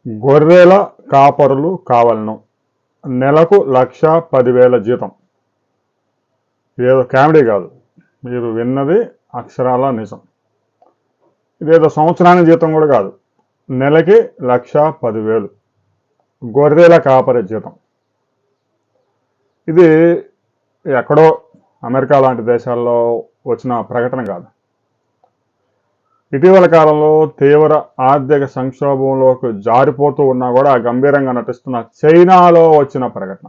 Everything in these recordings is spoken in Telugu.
గొర్రెల కాపరులు కావలను, నెలకు 1,10,000 జీతం. ఇదేదో కామెడీ కాదు, మీరు విన్నది అక్షరాల నిజం. ఇదేదో సంవత్సరానికి జీతం కూడా కాదు, నెలకి 1,10,000 గొర్రెల కాపరి జీతం. ఇది ఎక్కడో అమెరికా లాంటి దేశాల్లో వచ్చిన ప్రకటన కాదు. ఇటీవల కాలంలో తీవ్ర ఆర్థిక సంక్షోభంలోకి జారిపోతూ ఉన్నా కూడా గంభీరంగా నటిస్తున్న చైనాలో వచ్చిన ప్రకటన.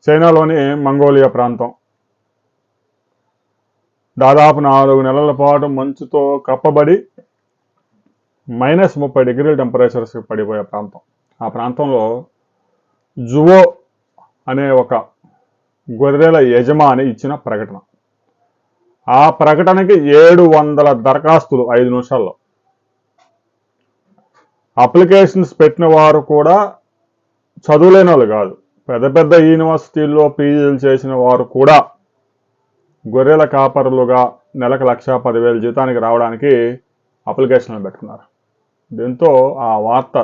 చైనాలోని మంగోలియా ప్రాంతం దాదాపు 4 నెలల పాటు మంచుతో కప్పబడి -30 డిగ్రీల టెంపరేచర్స్ పడిపోయే ప్రాంతం. ఆ ప్రాంతంలో జువో అనే ఒక గొర్రెల యజమాని ఇచ్చిన ప్రకటన. ఆ ప్రకటనకి 700 దరఖాస్తులు 5 నిమిషాల్లో. అప్లికేషన్స్ పెట్టిన వారు కూడా చదువులేని వాళ్ళు కాదు, పెద్ద పెద్ద యూనివర్సిటీల్లో పీజీలు చేసిన వారు కూడా గొర్రెల కాపరులుగా నెలకు 1,10,000 జీతానికి రావడానికి అప్లికేషన్లు పెట్టుకున్నారు. దీంతో ఆ వార్త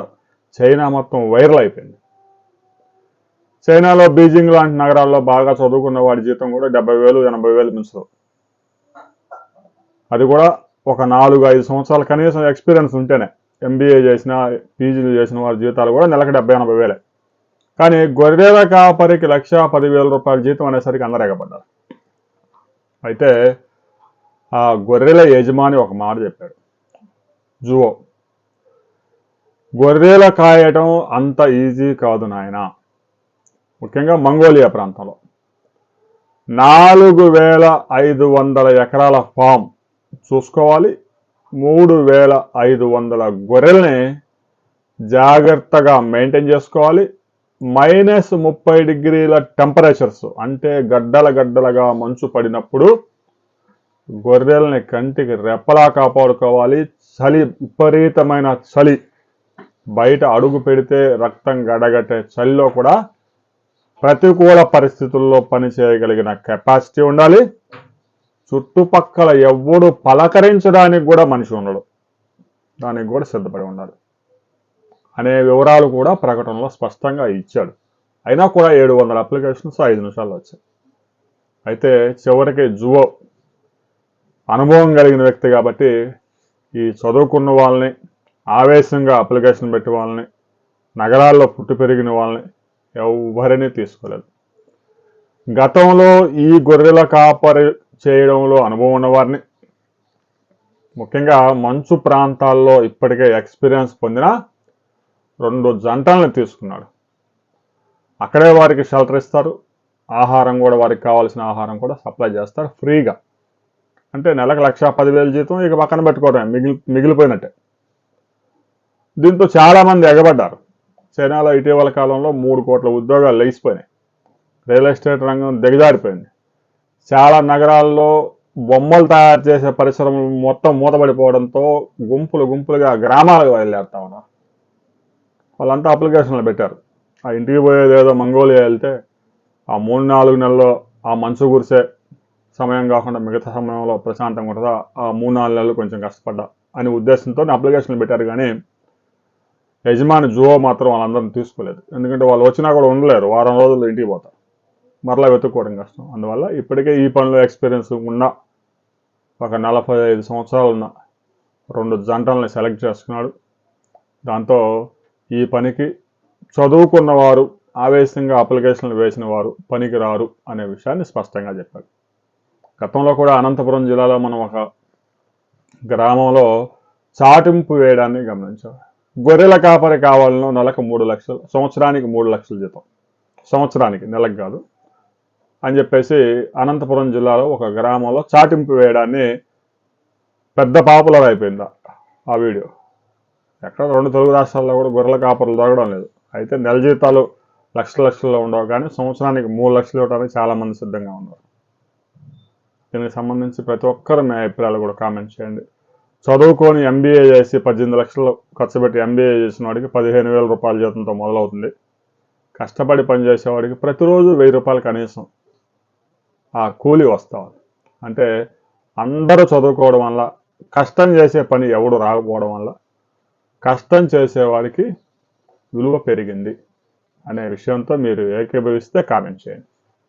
చైనా మొత్తం వైరల్ అయిపోయింది. చైనాలో బీజింగ్ లాంటి నగరాల్లో బాగా చదువుకున్న వాడి జీతం కూడా 70,000, 80,000 మించదు. అది కూడా ఒక 4-5 సంవత్సరాల కనీసం ఎక్స్పీరియన్స్ ఉంటేనే. ఎంబీఏ చేసిన, పీజీలు చేసిన వారి జీతాలు కూడా నెలకు 70,000-80,000. కానీ గొర్రెల కాపరికి 1,10,000 రూపాయల జీతం అనేసరికి అందరూ ఎగబడ్డారు. అయితే ఆ గొర్రెల యజమాని ఒక మాట చెప్పాడు. జువో, గొర్రెల కాయటం అంత ఈజీ కాదు నాయన. ముఖ్యంగా మంగోలియా ప్రాంతంలో 4,500 ఎకరాల ఫామ్ చూసుకోవాలి. 3,500 గొర్రెల్ని జాగ్రత్తగా మెయింటైన్ చేసుకోవాలి. -30 డిగ్రీల టెంపరేచర్స్ అంటే గడ్డలుగా మంచు పడినప్పుడు గొర్రెల్ని కంటికి రెప్పలా కాపాడుకోవాలి. చలి, విపరీతమైన చలి, బయట అడుగు పెడితే రక్తం గడగట్టే చలిలో కూడా ప్రతికూల పరిస్థితుల్లో పనిచేయగలిగిన కెపాసిటీ ఉండాలి. చుట్టుపక్కల ఎవ్వడు పలకరించడానికి కూడా మనిషి ఉండడు, దానికి కూడా సిద్ధపడి ఉండాలి అనే వివరాలు కూడా ప్రకటనలో స్పష్టంగా ఇచ్చాడు. అయినా కూడా 700 అప్లికేషన్స్ 5 నిమిషాల్లో వచ్చాయి. అయితే చివరికి జువో అనుభవం కలిగిన వ్యక్తి కాబట్టి ఈ చదువుకున్న వాళ్ళని, ఆవేశంగా అప్లికేషన్ పెట్టి వాళ్ళని, నగరాల్లో పుట్టి పెరిగిన వాళ్ళని ఎవరిని తీసుకోలేదు. గతంలో ఈ గొర్రెల కాపరి చేయడంలో అనుభవం ఉన్నవారిని, ముఖ్యంగా మంచు ప్రాంతాల్లో ఇప్పటికే ఎక్స్పీరియన్స్ పొందిన 2 జంటలను తీసుకున్నాడు. అక్కడే వారికి షెల్టర్ ఇస్తారు, ఆహారం కూడా, వారికి కావాల్సిన ఆహారం కూడా సప్లై చేస్తారు ఫ్రీగా. అంటే నెలకు 1,10,000 జీతం ఇక పక్కన పెట్టుకోవడం మిగిలిపోయినట్టే. దీంతో చాలామంది ఎగబడ్డారు. చైనాలో ఇటీవల కాలంలో 3 కోట్ల ఉద్యోగాలు లేచిపోయినాయి. రియల్ ఎస్టేట్ రంగం దిగజారిపోయింది. చాలా నగరాల్లో బొమ్మలు తయారు చేసే పరిశ్రమలు మొత్తం మూతపడిపోవడంతో గుంపులుగా గ్రామాలకు బయలుదేరుతా ఉన్నారు. వాళ్ళంతా అప్లికేషన్లు పెట్టారు. ఆ ఇంటికి పోయేది ఏదో మంగోలియా వెళ్తే ఆ 3-4 నెలల్లో ఆ మంచు కురిసే సమయం కాకుండా మిగతా సమయంలో ప్రశాంతంగా ఉంటుందా, ఆ 3-4 నెలలు కొంచెం కష్టపడ్డా అనే ఉద్దేశంతో అప్లికేషన్లు పెట్టారు. కానీ యజమాని జువో మాత్రం వాళ్ళందరినీ తీసుకోలేదు. ఎందుకంటే వాళ్ళు వచ్చినా కూడా ఉండలేరు, వారం రోజులు ఇంటికి పోతారు, మరలా వెతుక్కోవడం కష్టం. అందువల్ల ఇప్పటికే ఈ పనిలో ఎక్స్పీరియన్స్ ఉన్న ఒక 45 సంవత్సరాలు ఉన్న 2 జంటల్ని సెలెక్ట్ చేసుకున్నాడు. దాంతో ఈ పనికి చదువుకున్న వారు, ఆవేశంగా అప్లికేషన్లు వేసిన వారు పనికి రారు అనే విషయాన్ని స్పష్టంగా చెప్పాడు. గతంలో కూడా అనంతపురం జిల్లాలో మనం ఒక గ్రామంలో చాటింపు వేయడాన్ని గమనించాం. గొర్రెల కాపరి కావాలను, నెలకు 3 లక్షలు, సంవత్సరానికి 3 లక్షల జీతం, సంవత్సరానికి, నెలకు కాదు అని చెప్పేసి అనంతపురం జిల్లాలో ఒక గ్రామంలో చాటింపు వేయడాన్ని పెద్ద పాపులర్ అయిపోయింది ఆ వీడియో. ఎక్కడ 2 తెలుగు రాష్ట్రాల్లో కూడా గొర్రెల కాపర్లు దొరకడం లేదు. అయితే నెల జీతాలు లక్షల్లో ఉండవు, కానీ సంవత్సరానికి 3 లక్షలు ఇవ్వడానికి చాలామంది సిద్ధంగా ఉన్నారు. దీనికి సంబంధించి ప్రతి ఒక్కరు మీ అభిప్రాయాలు కూడా కామెంట్ చేయండి. చదువుకొని ఎంబీఏ చేసి 18 లక్షలు ఖర్చు పెట్టి ఎంబీఏ చేసిన వాడికి 15,000 రూపాయల జీతంతో మొదలవుతుంది. కష్టపడి పనిచేసేవాడికి ప్రతిరోజు 1,000 రూపాయలు కనీసం ఆ కూలి వస్తావు. అంటే అందరూ చదువుకోవడం వల్ల, కష్టం చేసే పని ఎవడు రాకపోవడం వల్ల కష్టం చేసేవాడికి విలువ పెరిగింది అనే విషయంతో మీరు ఏకీభవిస్తే కామెంట్ చేయండి.